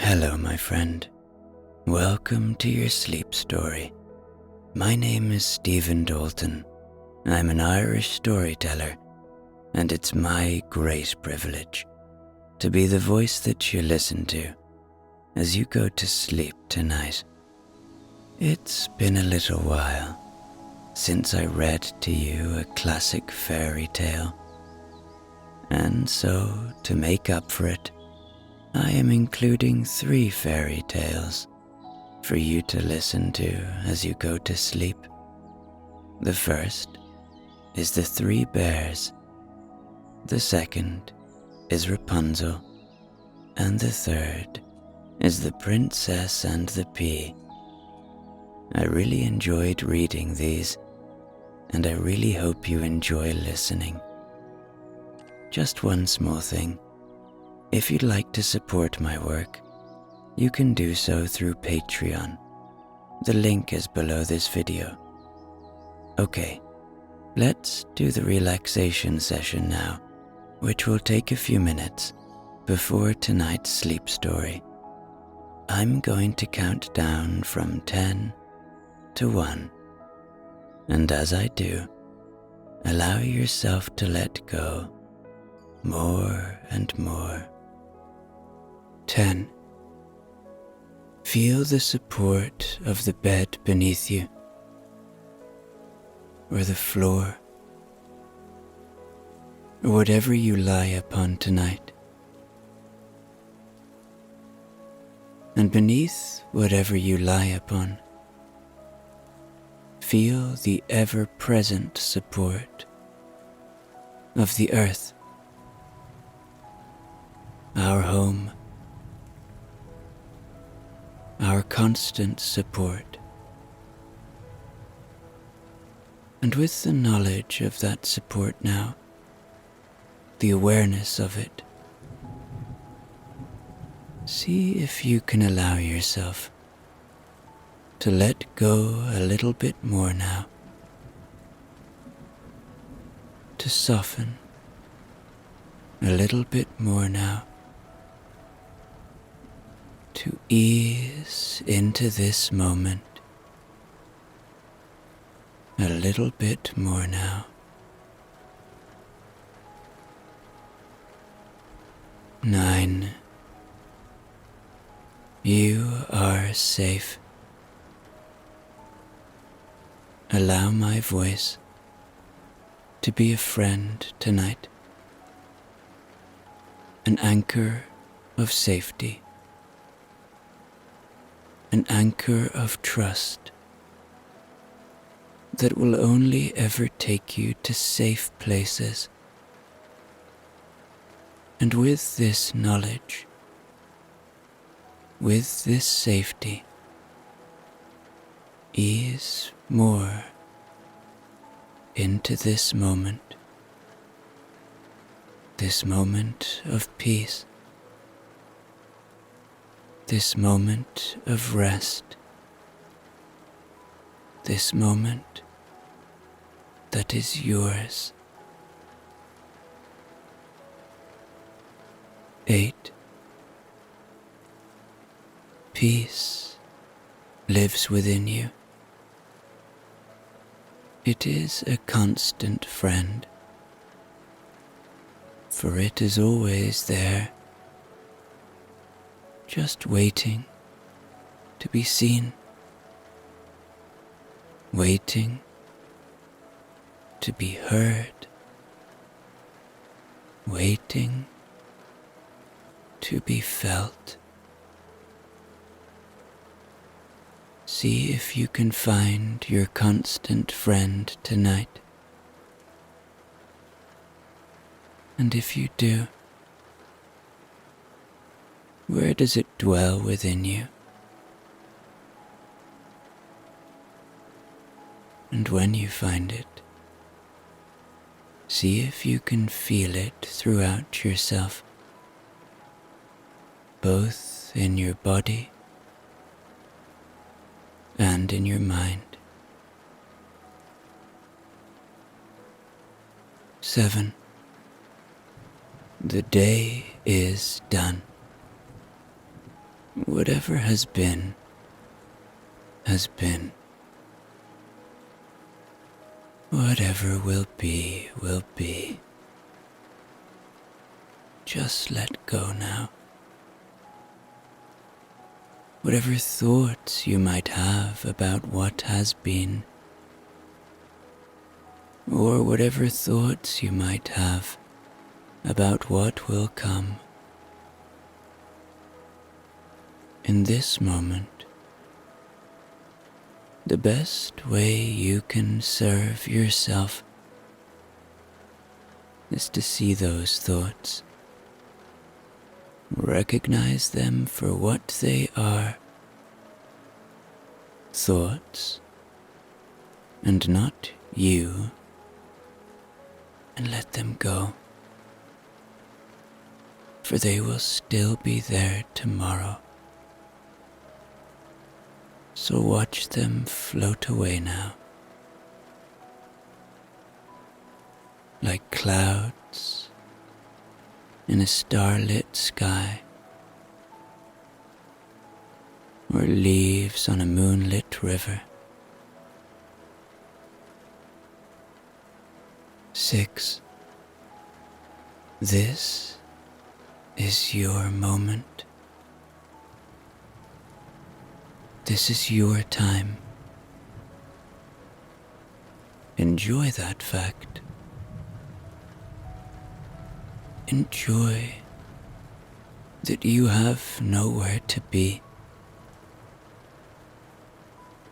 Hello, my friend. Welcome to your sleep story. My name is Stephen Dalton. I'm an Irish storyteller, and it's my great privilege to be the voice that you listen to as you go to sleep tonight. It's been a little while since I read to you a classic fairy tale, and so to make up for it, I am including 3 fairy tales for you to listen to as you go to sleep. The first is The 3 Bears, the second is Rapunzel, and the third is The Princess and the Pea. I really enjoyed reading these, and I really hope you enjoy listening. Just one small thing. If you'd like to support my work, you can do so through Patreon. The link is below this video. Okay, let's do the relaxation session now, which will take a few minutes before tonight's sleep story. I'm going to count down from 10 to 1, and as I do, allow yourself to let go more and more. 10. Feel the support of the bed beneath you, or the floor, or whatever you lie upon tonight. And beneath whatever you lie upon, feel the ever-present support of the earth, our home, our constant support. And with the knowledge of that support now, the awareness of it, see if you can allow yourself to let go a little bit more now, to soften a little bit more now, to ease into this moment a little bit more now. 9. You are safe. Allow my voice to be a friend tonight, an anchor of safety, an anchor of trust that will only ever take you to safe places. And with this knowledge, with this safety, ease more into this moment of peace, this moment of rest, this moment that is yours. 8. Peace lives within you. It is a constant friend, for it is always there, just waiting to be seen, waiting to be heard, waiting to be felt. See if you can find your constant friend tonight. And if you do, where does it dwell within you? And when you find it, see if you can feel it throughout yourself, both in your body and in your mind. 7. The day is done. Whatever has been, has been. Whatever will be, will be. Just let go now. Whatever thoughts you might have about what has been, or whatever thoughts you might have about what will come. In this moment, the best way you can serve yourself is to see those thoughts, recognize them for what they are, thoughts, and not you, and let them go, for they will still be there tomorrow. So watch them float away now, like clouds in a starlit sky, or leaves on a moonlit river. 6. This is your moment. This is your time. Enjoy that fact. Enjoy that you have nowhere to be,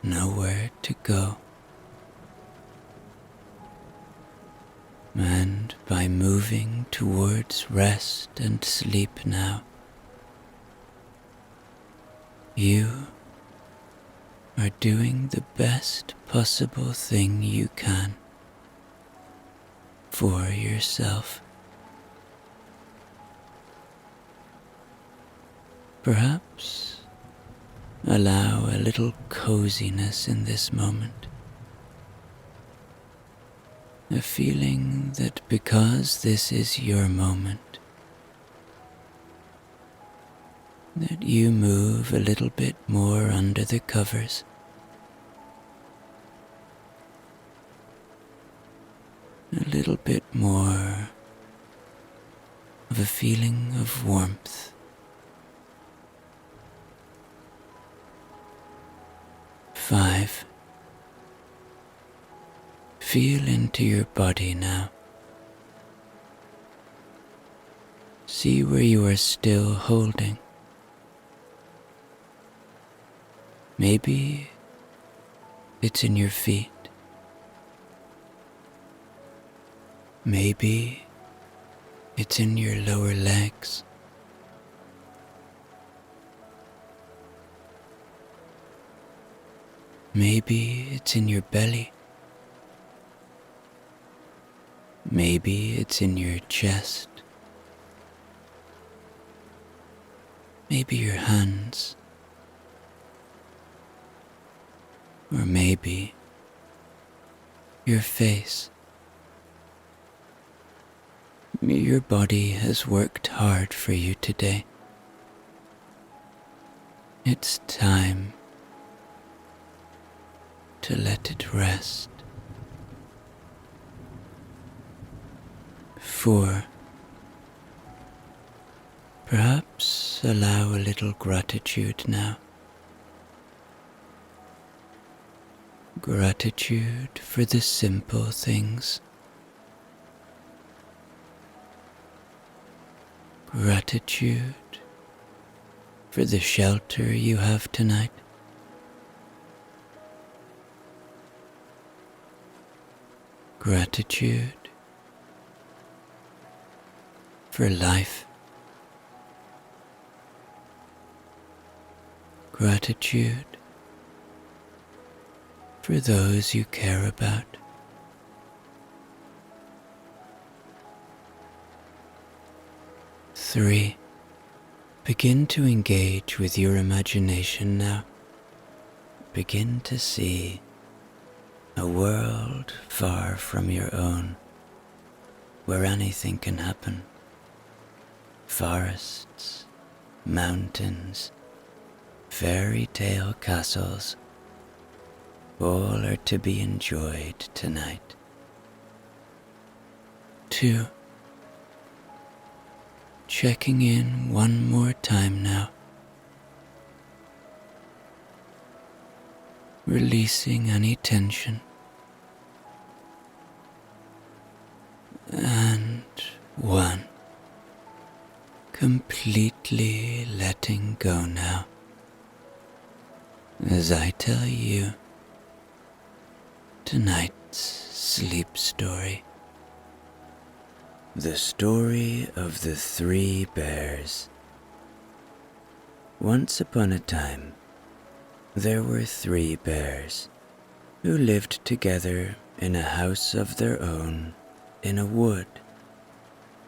nowhere to go. And by moving towards rest and sleep now, you are doing the best possible thing you can for yourself. Perhaps allow a little coziness in this moment, a feeling that because this is your moment, that you move a little bit more under the covers, a little bit more of a feeling of warmth. 5. Feel into your body now. See where you are still holding. Maybe it's in your feet. Maybe it's in your lower legs. Maybe it's in your belly. Maybe it's in your chest. Maybe your hands. Or maybe your face. Your body has worked hard for you today. It's time to let it rest. 4. Perhaps allow a little gratitude now. Gratitude for the simple things. Gratitude for the shelter you have tonight. Gratitude for life. Gratitude for those you care about. 3. Begin to engage with your imagination now. Begin to see a world far from your own, where anything can happen. Forests, mountains, fairy tale castles. All are to be enjoyed tonight. 2. Checking in one more time now. Releasing any tension. And 1. Completely letting go now. As I tell you tonight's sleep story. The story of the 3 bears. Once upon a time, there were 3 bears who lived together in a house of their own in a wood.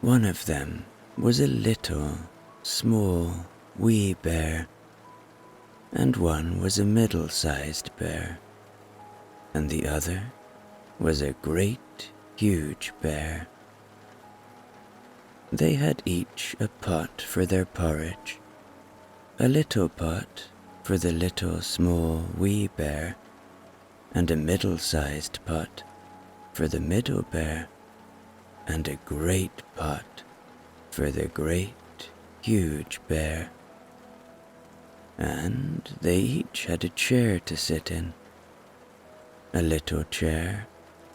One of them was a little, small, wee bear, and one was a middle-sized bear, and the other was a great, huge bear. They had each a pot for their porridge, a little pot for the little, small, wee bear, and a middle-sized pot for the middle bear, and a great pot for the great, huge bear. And they each had a chair to sit in, a little chair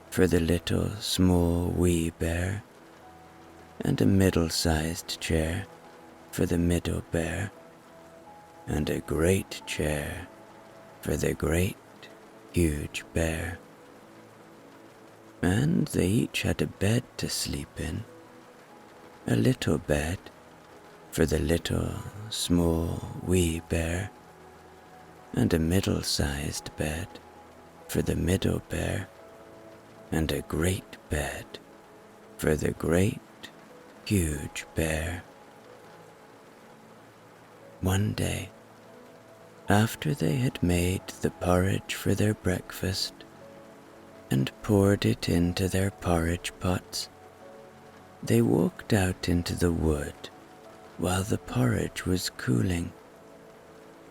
for the little, small, wee bear, and a middle-sized chair for the middle bear, and a great chair for the great, huge bear. And they each had a bed to sleep in, a little bed for the little, small, wee bear, and a middle-sized bed for the middle bear, and a great bed for the great, huge bear. One day, after they had made the porridge for their breakfast and poured it into their porridge pots, they walked out into the wood while the porridge was cooling,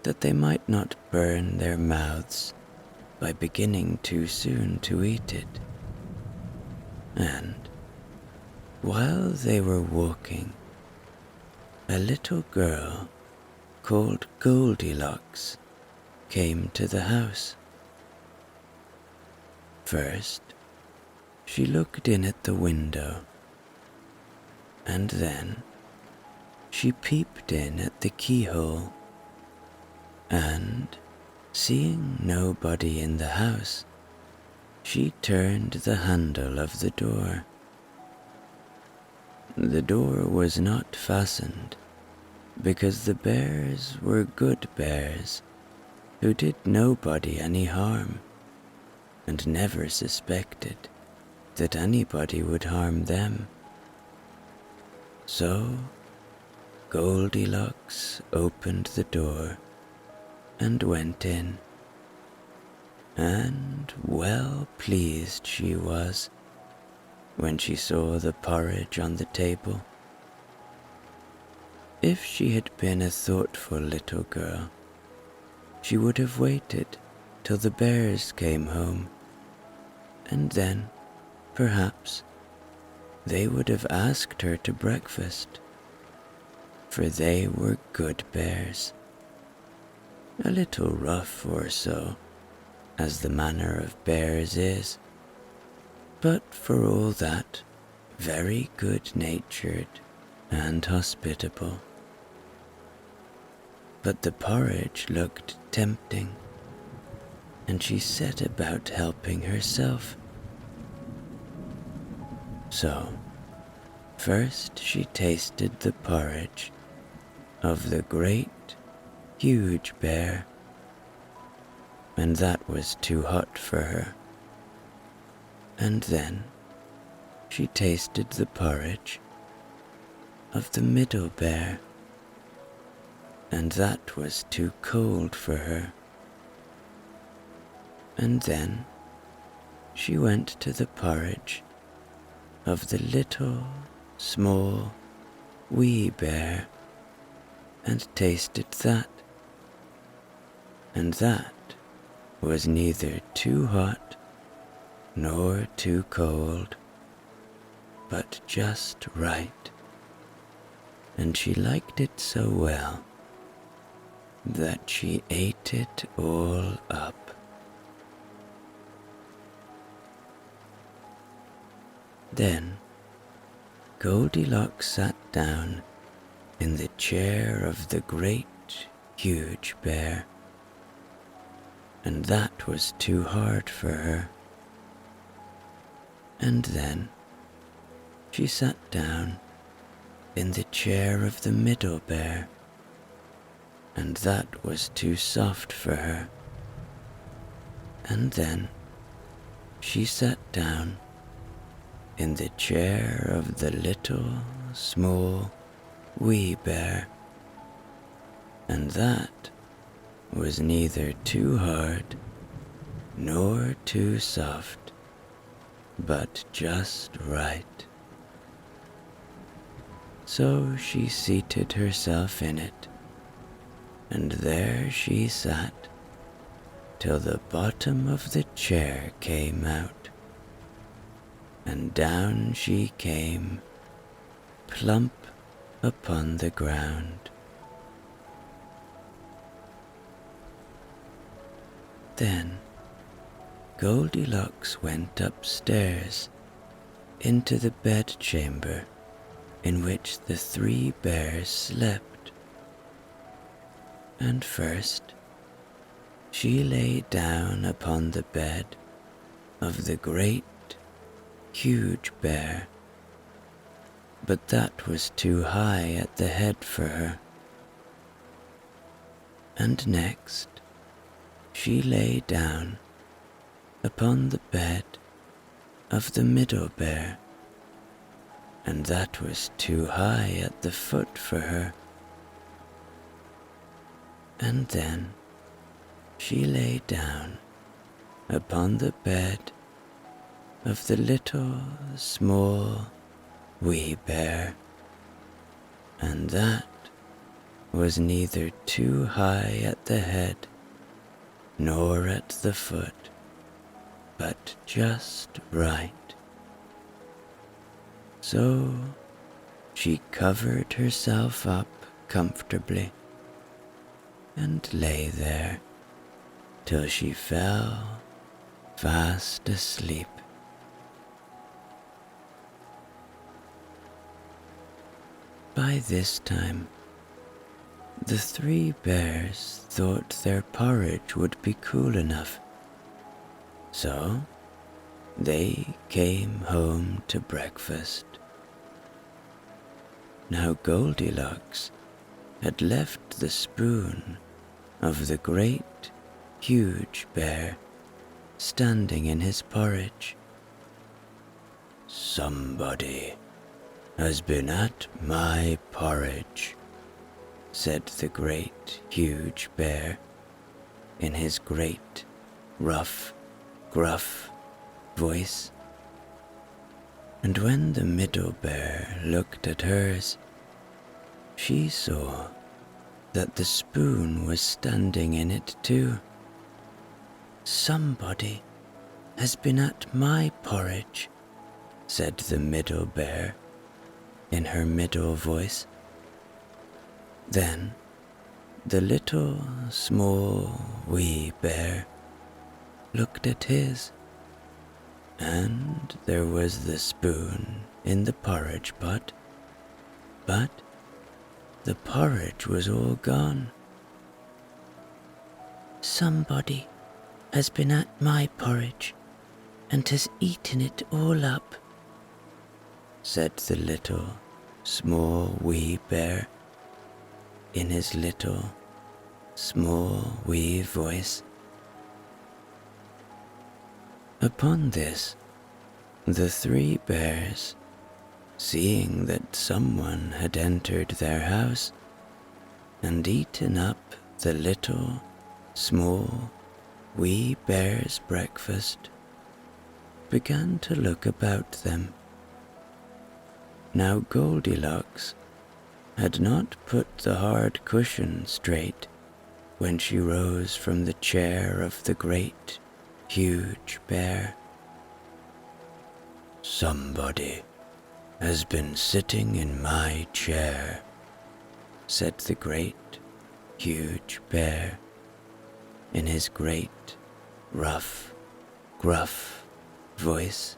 that they might not burn their mouths by beginning too soon to eat it. And while they were walking, a little girl called Goldilocks came to the house. First, she looked in at the window, and then she peeped in at the keyhole, and, seeing nobody in the house, she turned the handle of the door. The door was not fastened, because the bears were good bears who did nobody any harm, and never suspected that anybody would harm them. So Goldilocks opened the door and went in, and well pleased she was when she saw the porridge on the table. If she had been a thoughtful little girl, she would have waited till the bears came home, and then, perhaps, they would have asked her to breakfast, for they were good bears, a little rough or so, as the manner of bears is, but for all that, very good-natured and hospitable. But the porridge looked tempting, and she set about helping herself. So, first she tasted the porridge of the great, huge bear, and that was too hot for her. And then she tasted the porridge of the middle bear, and that was too cold for her. And then she went to the porridge of the little, small, wee bear, and tasted that, and that was neither too hot nor too cold, but just right, and she liked it so well that she ate it all up. Then Goldilocks sat down in the chair of the great, huge bear, and that was too hard for her. And then she sat down in the chair of the middle bear, and that was too soft for her. And then she sat down in the chair of the little, small, wee bear, and that was neither too hard nor too soft, but just right. So she seated herself in it, and there she sat till the bottom of the chair came out, and down she came, plump upon the ground. Then Goldilocks went upstairs into the bedchamber in which the three bears slept, and first she lay down upon the bed of the great, huge bear, but that was too high at the head for her. And next she lay down upon the bed of the middle bear, and that was too high at the foot for her. And then she lay down upon the bed of the little, small, wee bear, and that was neither too high at the head nor at the foot, but just right. So she covered herself up comfortably and lay there till she fell fast asleep. By this time, the three bears thought their porridge would be cool enough, so they came home to breakfast. Now Goldilocks had left the spoon of the great, huge bear standing in his porridge. "Somebody has been at my porridge," said the great, huge bear in his great, rough, gruff voice. And when the middle bear looked at hers, she saw that the spoon was standing in it too. "Somebody has been at my porridge," said the middle bear in her middle voice. Then the little, small, wee bear looked at his, and there was the spoon in the porridge pot, but the porridge was all gone. "Somebody has been at my porridge and has eaten it all up," said the little, small, wee bear in his little, small, wee voice. Upon this, the three bears, seeing that someone had entered their house and eaten up the little, small, wee bear's breakfast, began to look about them. Now Goldilocks had not put the hard cushion straight when she rose from the chair of the great, huge bear. "Somebody has been sitting in my chair," said the great, huge bear, in his great, rough, gruff voice.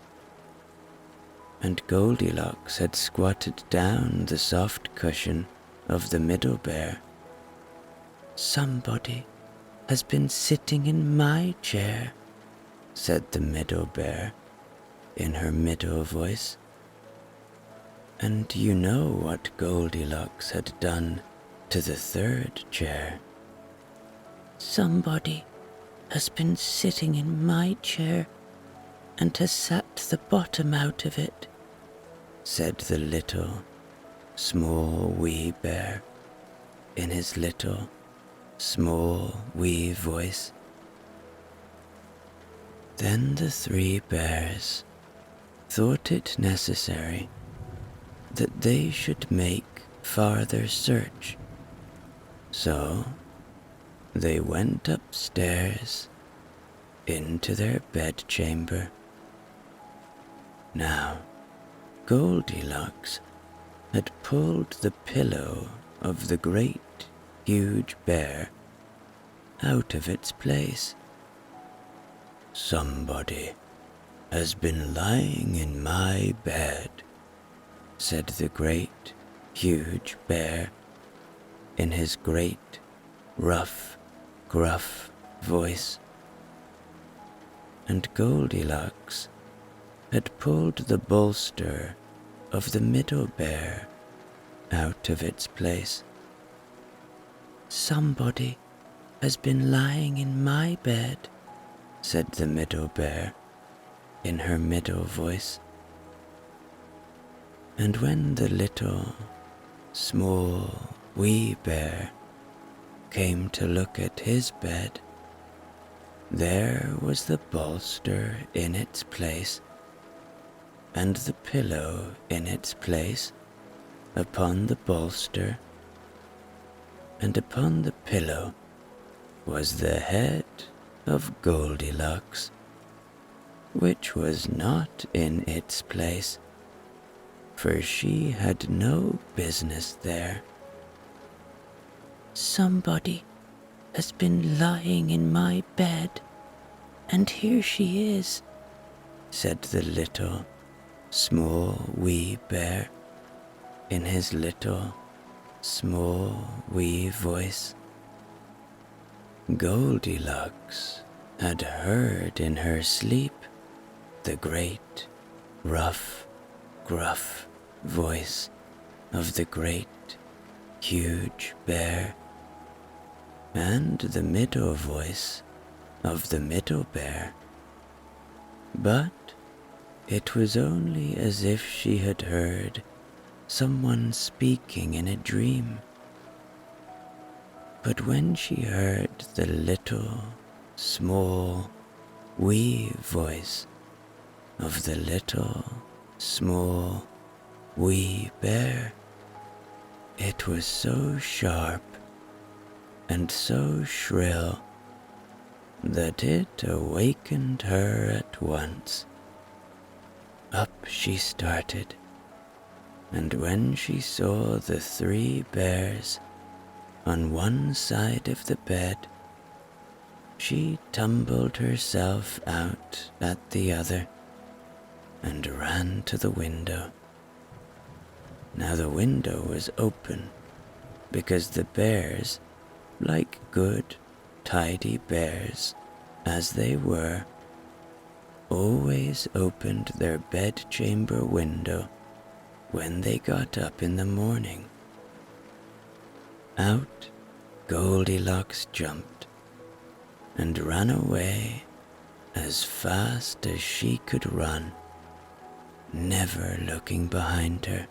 And Goldilocks had squatted down the soft cushion of the middle bear. "Somebody has been sitting in my chair," said the middle bear, in her middle voice. And you know what Goldilocks had done to the third chair. "Somebody has been sitting in my chair and has sat the bottom out of it," said the little, small wee bear, in his little, small wee voice. Then the three bears thought it necessary that they should make farther search. So they went upstairs into their bedchamber. Now, Goldilocks had pulled the pillow of the great, huge bear out of its place. "Somebody has been lying in my bed," said the great, huge bear, in his great, rough, gruff voice. And Goldilocks had pulled the bolster of the middle bear out of its place. "Somebody has been lying in my bed," said the middle bear, in her middle voice. And when the little, small, wee bear came to look at his bed, there was the bolster in its place, and the pillow in its place upon the bolster, and upon the pillow was the head of Goldilocks, which was not in its place, for she had no business there. "Somebody has been lying in my bed, and here she is," said the little, small wee bear, in his little, small wee voice. Goldilocks had heard in her sleep the great, rough, gruff voice of the great, huge bear, and the middle voice of the middle bear. But it was only as if she had heard someone speaking in a dream. But when she heard the little, small, wee voice of the little, small, wee bear, it was so sharp and so shrill that it awakened her at once. Up she started, and when she saw the three bears on one side of the bed, she tumbled herself out at the other and ran to the window. Now the window was open because the bears, like good, tidy bears as they were, always opened their bedchamber window when they got up in the morning. Out Goldilocks jumped and ran away as fast as she could run, never looking behind her.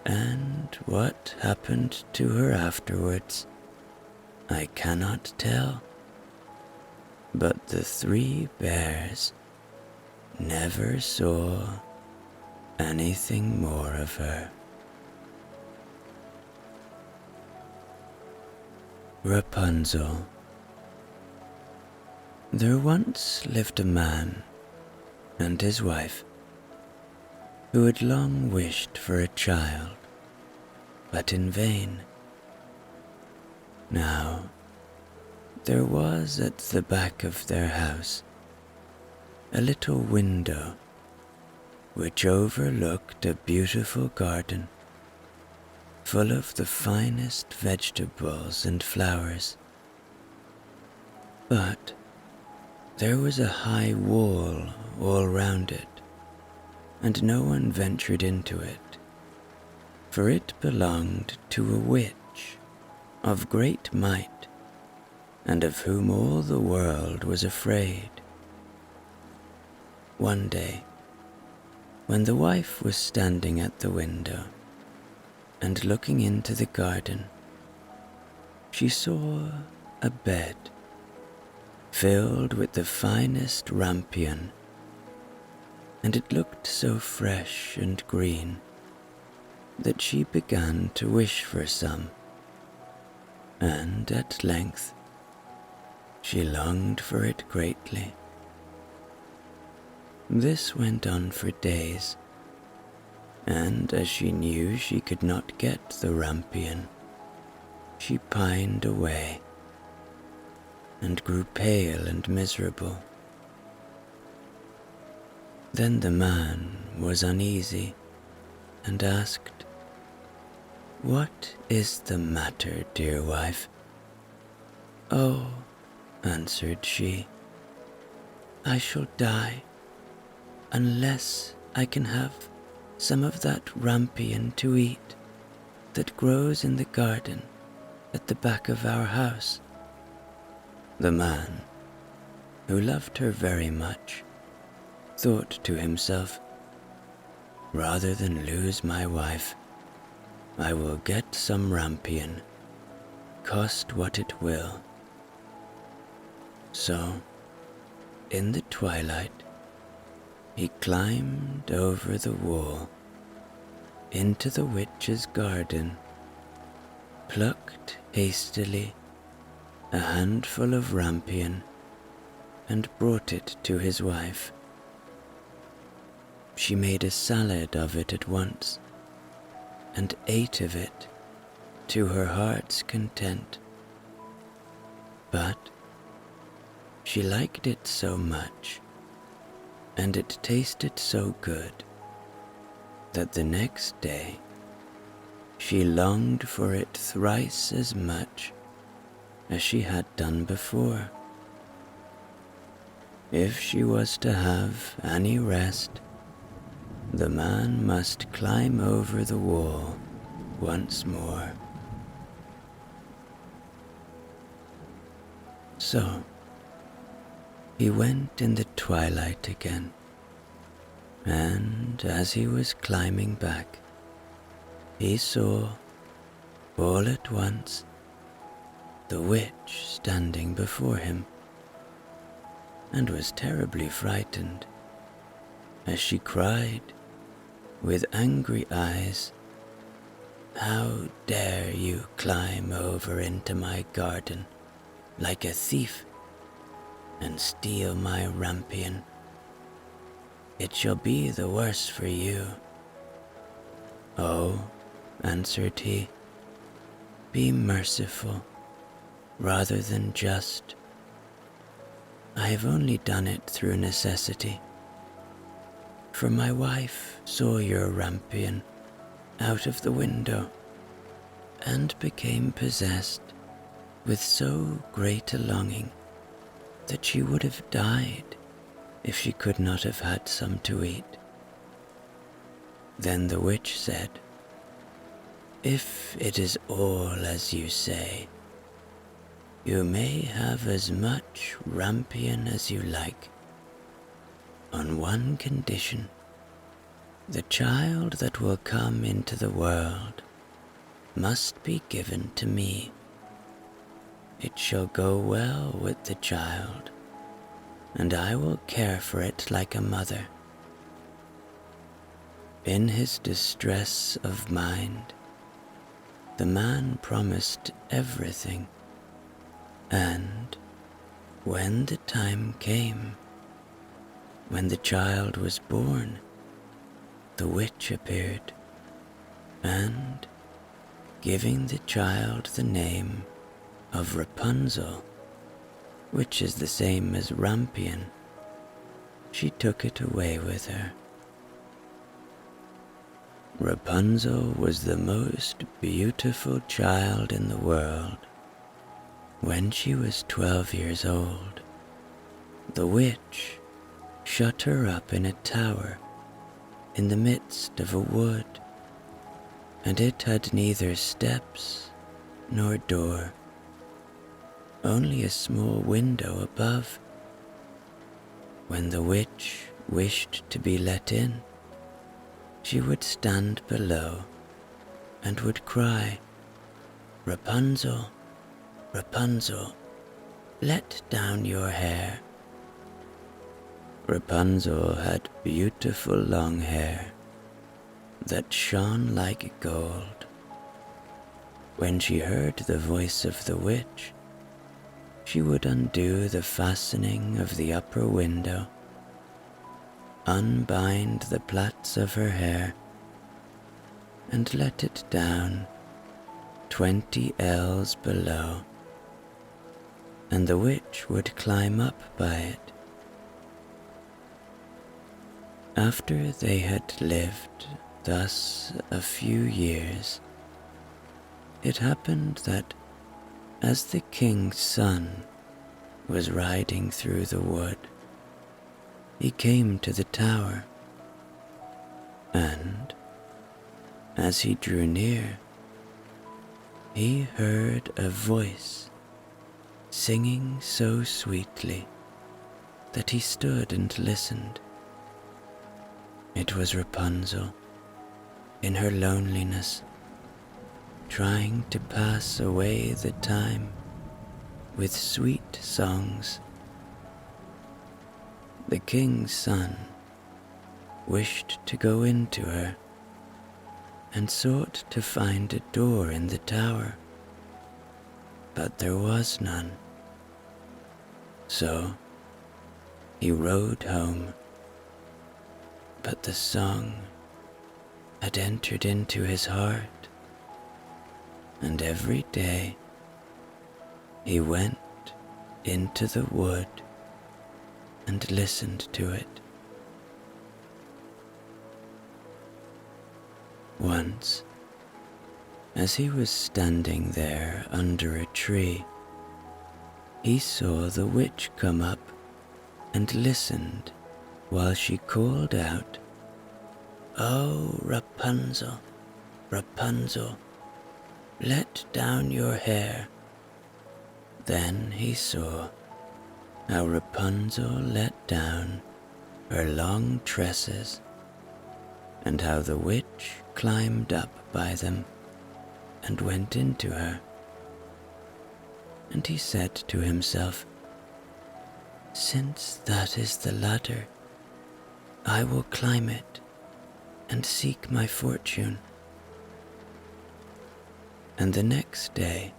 And what happened to her afterwards, I cannot tell. But the three bears never saw anything more of her. Rapunzel. There once lived a man and his wife who had long wished for a child, but in vain. Now, there was at the back of their house a little window which overlooked a beautiful garden full of the finest vegetables and flowers. But there was a high wall all round it, and no one ventured into it, for it belonged to a witch of great might, and of whom all the world was afraid. One day, when the wife was standing at the window and looking into the garden, she saw a bed filled with the finest rampion, and it looked so fresh and green that she began to wish for some, and at length she longed for it greatly. This went on for days, and as she knew she could not get the rampion, she pined away and grew pale and miserable. Then the man was uneasy and asked, "What is the matter, dear wife?" "Oh," answered she, "I shall die unless I can have some of that rampion to eat that grows in the garden at the back of our house." The man, who loved her very much, thought to himself, "Rather than lose my wife, I will get some rampion, cost what it will." So, in the twilight, he climbed over the wall into the witch's garden, plucked hastily a handful of rampion, and brought it to his wife. She made a salad of it at once, and ate of it to her heart's content. But she liked it so much, and it tasted so good, that the next day she longed for it thrice as much as she had done before. If she was to have any rest, the man must climb over the wall once more. So he went in the twilight again, and as he was climbing back, he saw, all at once, the witch standing before him, and was terribly frightened as she cried with angry eyes, "How dare you climb over into my garden like a thief and steal my rampion? It shall be the worse for you." "Oh," answered he, "be merciful rather than just. I have only done it through necessity, for my wife saw your rampion out of the window and became possessed with so great a longing that she would have died if she could not have had some to eat." Then the witch said, "If it is all as you say, you may have as much rampion as you like, on one condition: the child that will come into the world must be given to me. It shall go well with the child, and I will care for it like a mother." In his distress of mind, the man promised everything And when the time came, when the child was born, the witch appeared, and, giving the child the name of Rapunzel, which is the same as Rampion, she took it away with her. Rapunzel was the most beautiful child in the world. When she was 12 years old, the witch shut her up in a tower in the midst of a wood, and it had neither steps nor door, only a small window above. When the witch wished to be let in, she would stand below and would cry, "Rapunzel, Rapunzel, let down your hair." Rapunzel had beautiful long hair that shone like gold. When she heard the voice of the witch, she would undo the fastening of the upper window, unbind the plaits of her hair, and let it down 20 ells below, and the witch would climb up by it. After they had lived thus a few years, it happened that as the king's son was riding through the wood, he came to the tower, and as he drew near, he heard a voice singing so sweetly that he stood and listened. It was Rapunzel, in her loneliness, trying to pass away the time with sweet songs. The king's son wished to go into her and sought to find a door in the tower, but there was none. So he rode home, but the song had entered into his heart, and every day he went into the wood and listened to it. Once, as he was standing there under a tree, he saw the witch come up and listened while she called out, "Oh, Rapunzel, Rapunzel, let down your hair." Then he saw how Rapunzel let down her long tresses, and how the witch climbed up by them and went into her. And he said to himself, "Since that is the ladder, I will climb it and seek my fortune." And the next day,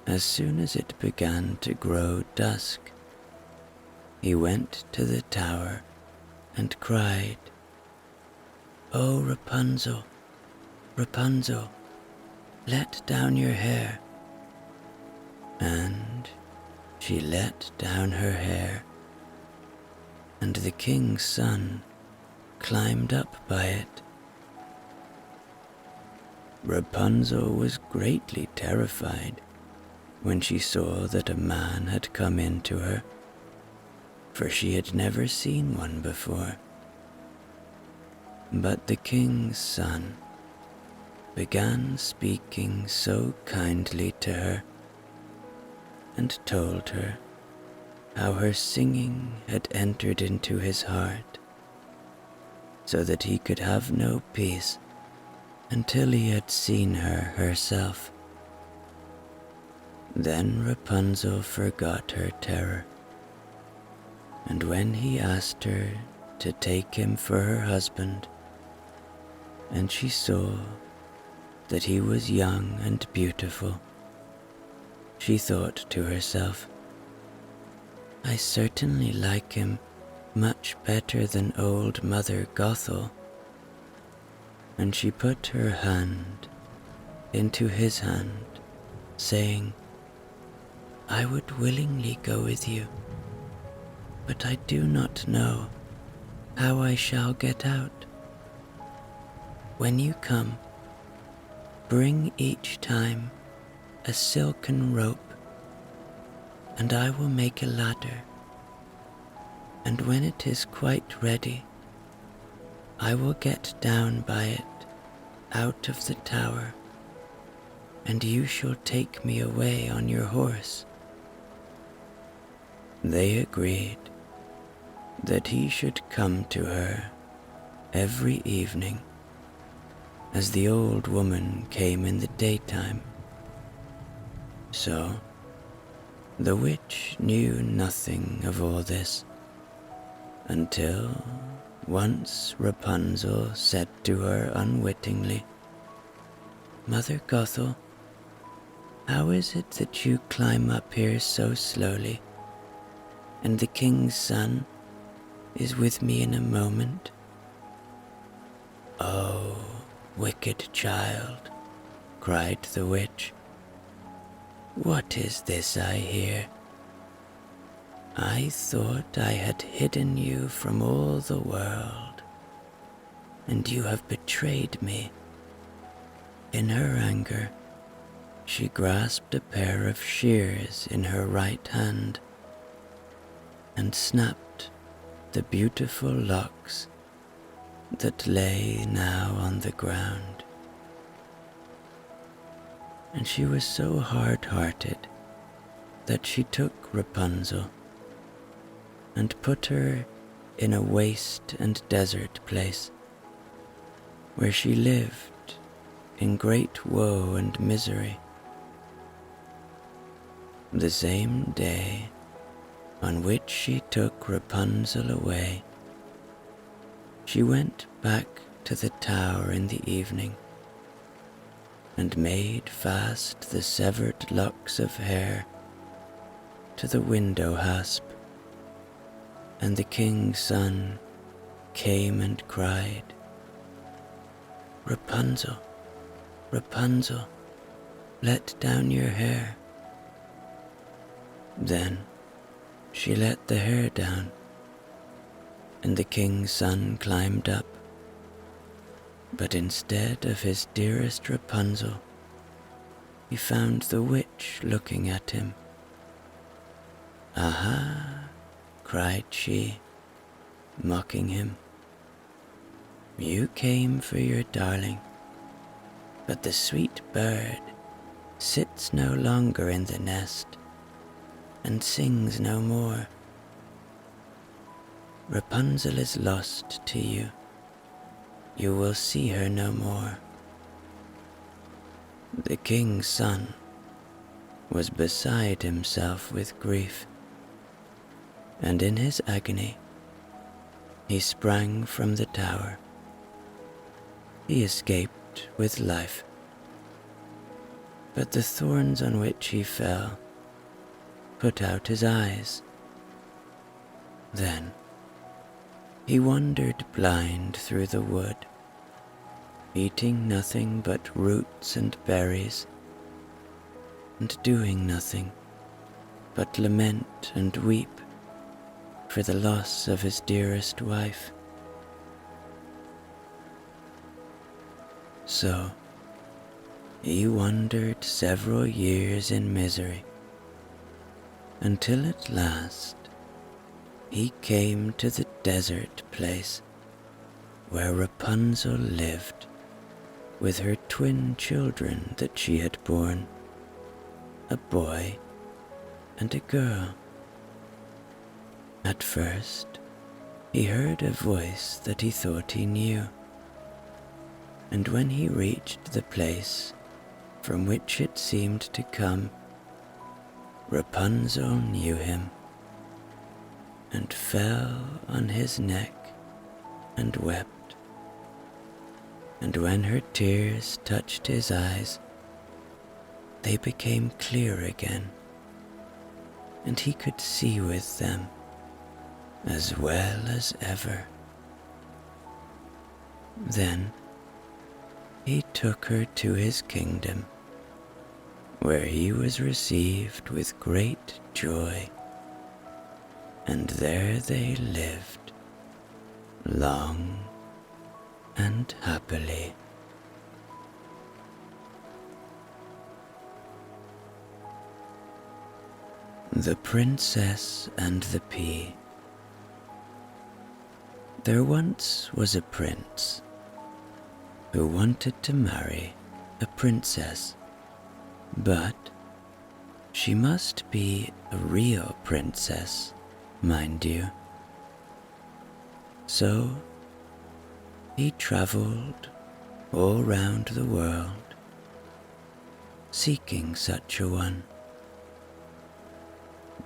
as soon as it began to grow dusk, he went to the tower and cried, "Oh, Rapunzel, Rapunzel, let down your hair." And she let down her hair, and the king's son climbed up by it. Rapunzel was greatly terrified when she saw that a man had come into her, for she had never seen one before. But the king's son began speaking so kindly to her, and told her how her singing had entered into his heart, so that he could have no peace until he had seen her herself. Then Rapunzel forgot her terror, and when he asked her to take him for her husband, and she saw that he was young and beautiful, she thought to herself. I certainly like him much better than old Mother Gothel. And she put her hand into his hand, saying, I would willingly go with you, but I do not know how I shall get out. When you come, bring each time a silken rope, and I will make a ladder, and when it is quite ready, I will get down by it out of the tower, and you shall take me away on your horse. They agreed that he should come to her every evening, as the old woman came in the daytime. So the witch knew nothing of all this, until once Rapunzel said to her unwittingly, Mother Gothel, how is it that you climb up here so slowly, and the king's son is with me in a moment? Oh, wicked child, cried the witch, what is this I hear? I thought I had hidden you from all the world, and you have betrayed me. In her anger, she grasped a pair of shears in her right hand and snapped the beautiful locks that lay now on the ground. And she was so hard-hearted that she took Rapunzel and put her in a waste and desert place, where she lived in great woe and misery. The same day on which she took Rapunzel away, she went back to the tower in the evening and made fast the severed locks of hair to the window hasp. And the king's son came and cried, Rapunzel, Rapunzel, let down your hair. Then she let the hair down, and the king's son climbed up. But instead of his dearest Rapunzel, he found the witch looking at him. Aha! cried she, mocking him. You came for your darling, but the sweet bird sits no longer in the nest and sings no more. Rapunzel is lost to you. You will see her no more. The king's son was beside himself with grief, and in his agony he sprang from the tower. He escaped with life, but the thorns on which he fell put out his eyes. Then he wandered blind through the wood, eating nothing but roots and berries, and doing nothing but lament and weep for the loss of his dearest wife. So he wandered several years in misery, until at last he came to the desert place where Rapunzel lived with her twin children that she had borne, a boy and a girl. At first, he heard a voice that he thought he knew, and when he reached the place from which it seemed to come, Rapunzel knew him, and fell on his neck and wept. And when her tears touched his eyes, they became clear again, and he could see with them as well as ever. Then he took her to his kingdom, where he was received with great joy, and there they lived long and happily. The Princess and the Pea. There once was a prince who wanted to marry a princess, but she must be a real princess, mind you. So he traveled all round the world, seeking such a one.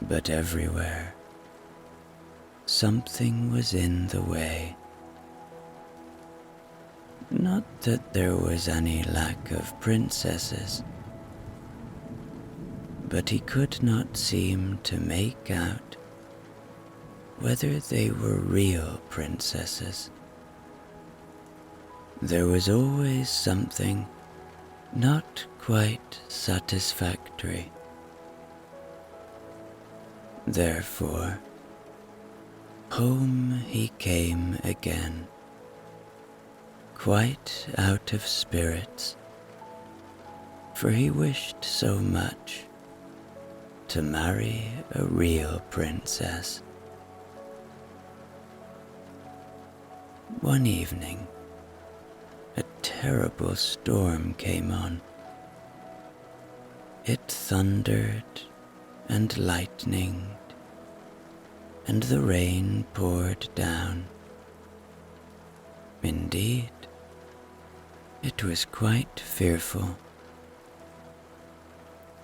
But everywhere, something was in the way. Not that there was any lack of princesses, but he could not seem to make out whether they were real princesses. There was always something not quite satisfactory. Therefore, home he came again, quite out of spirits, for he wished so much to marry a real princess. One evening, a terrible storm came on. It thundered and lightninged, and the rain poured down. Indeed, it was quite fearful.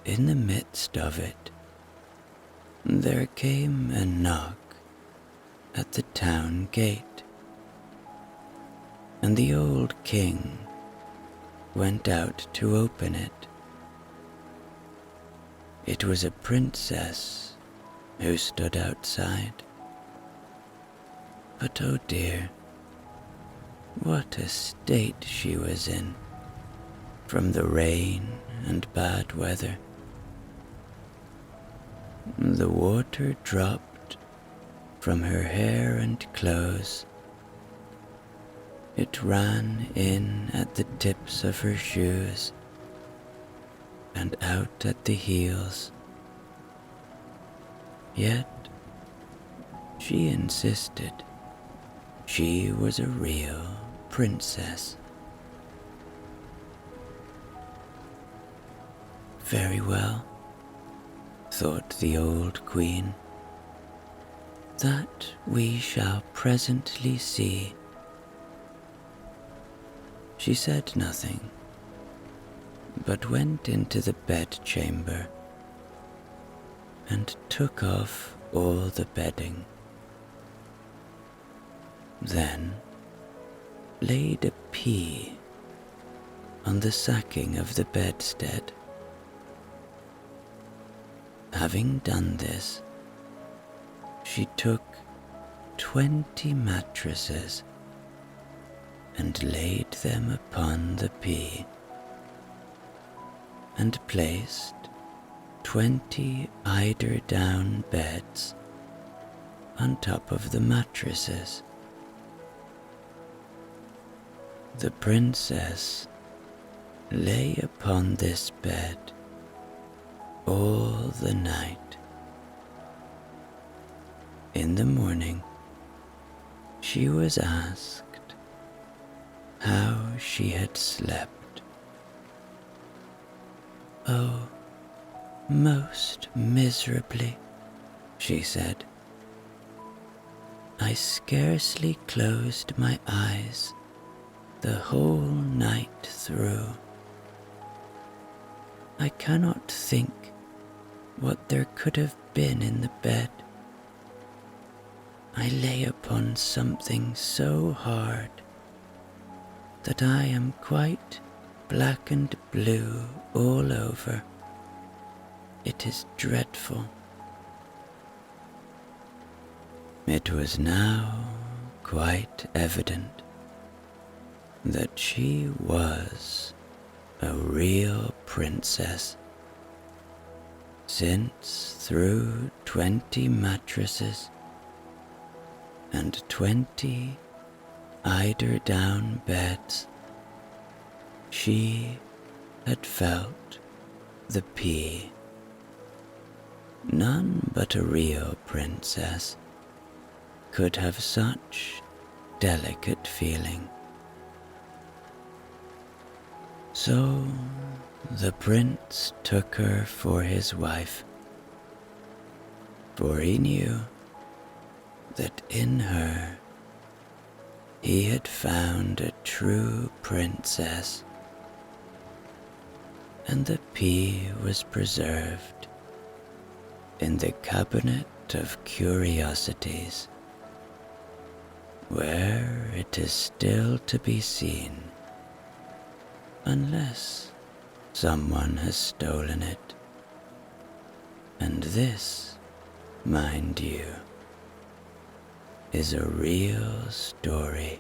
In the midst of it, there came a knock at the town gate, and the old king went out to open it. It was a princess who stood outside. But oh dear, what a state she was in from the rain and bad weather. The water dropped from her hair and clothes. It ran in at the tips of her shoes and out at the heels. Yet she insisted she was a real princess. Very well, thought the old queen, that we shall presently see. She said nothing, but went into the bedchamber and took off all the bedding. Then laid a pea on the sacking of the bedstead. Having done this, she took 20 mattresses and laid them upon the pea, and placed 20 eider-down beds on top of the mattresses. The princess lay upon this bed all the night. In the morning, she was asked how she had slept. "Oh, most miserably," she said. "I scarcely closed my eyes the whole night through. I cannot think what there could have been in the bed. I lay upon something so hard that I am quite black and blue all over. it is dreadful. It was now quite evident that she was a real princess, since through 20 mattresses and 20 eider-down beds she had felt the pea. None but a real princess could have such delicate feeling. So the prince took her for his wife, for he knew that in her he had found a true princess, and the pea was preserved in the cabinet of curiosities, where it is still to be seen, unless someone has stolen it. And this, mind you, is a real story.